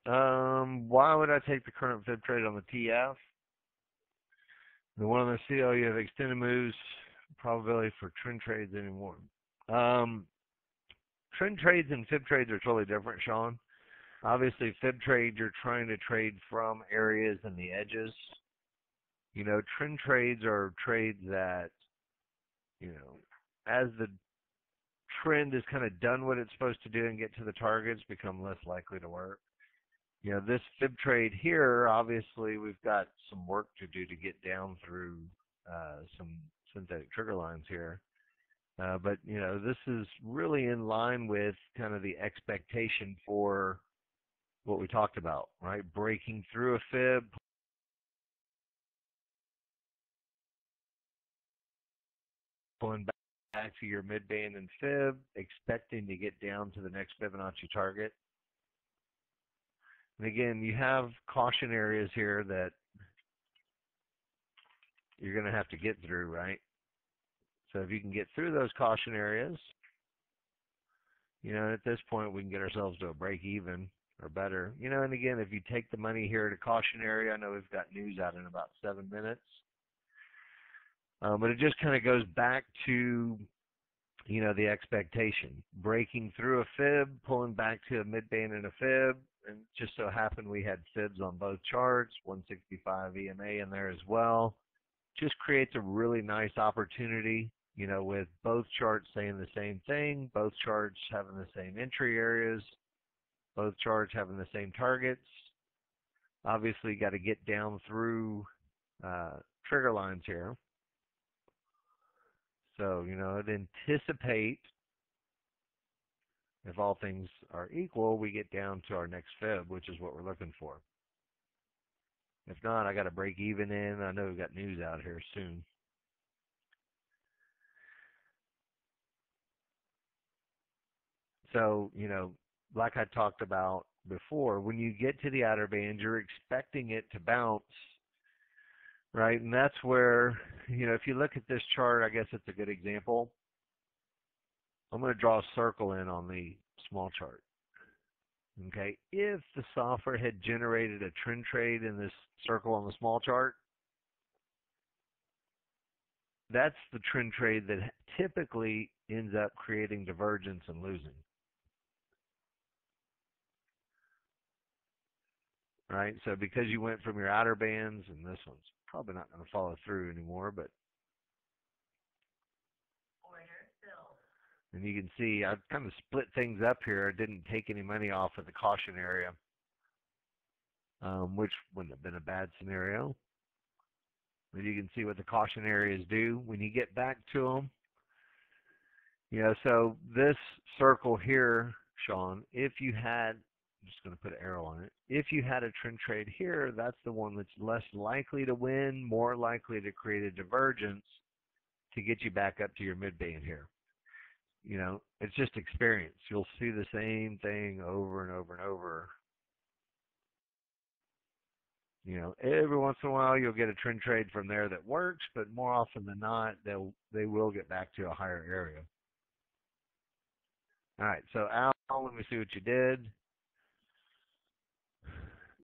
Why would I take the current fib trade on the TF? The one on the CL, you have extended moves, probability for trend trades anymore. Um, Trend trades and fib trades are totally different, Sean. Obviously, fib trade, you're trying to trade from areas and the edges. Trend trades are trades that, as the trend has kind of done what it's supposed to do and get to the targets, become less likely to work. This fib trade here, obviously, we've got some work to do to get down through some synthetic trigger lines here. But this is really in line with kind of the expectation for what we talked about, right? Breaking through a fib, pulling back to your mid-band and fib, expecting to get down to the next Fibonacci target. And again, you have caution areas here that you're going to have to get through, right? So if you can get through those caution areas, at this point we can get ourselves to a break even or better. And again, if you take the money here at a caution area, I know we've got news out in about 7 minutes. But it just kind of goes back to, the expectation. Breaking through a fib, pulling back to a mid-band and a fib, and just so happened we had fibs on both charts, 165 EMA in there as well. Just creates a really nice opportunity, with both charts saying the same thing, both charts having the same entry areas, both charts having the same targets. Obviously, got to get down through trigger lines here. So, it anticipate, if all things are equal, we get down to our next fib, which is what we're looking for. If not, I got to break even in. I know we've got news out here soon. So, like I talked about before, when you get to the outer band, you're expecting it to bounce, right? And that's where, if you look at this chart, I guess it's a good example. I'm going to draw a circle in on the small chart. Okay, if the software had generated a trend trade in this circle on the small chart, that's the trend trade that typically ends up creating divergence and losing. Right, so because you went from your outer bands, and this one's probably not going to follow through anymore, but and you can see I've kind of split things up here. I didn't take any money off of the caution area, which wouldn't have been a bad scenario. But you can see what the caution areas do when you get back to them. So this circle here, Sean, if you had, I'm just going to put an arrow on it. If you had a trend trade here, that's the one that's less likely to win, more likely to create a divergence to get you back up to your mid-band here. It's just experience. You'll see the same thing over and over and over. Every once in a while you'll get a trend trade from there that works, but more often than not, they will get back to a higher area. All right, so Al, let me see what you did.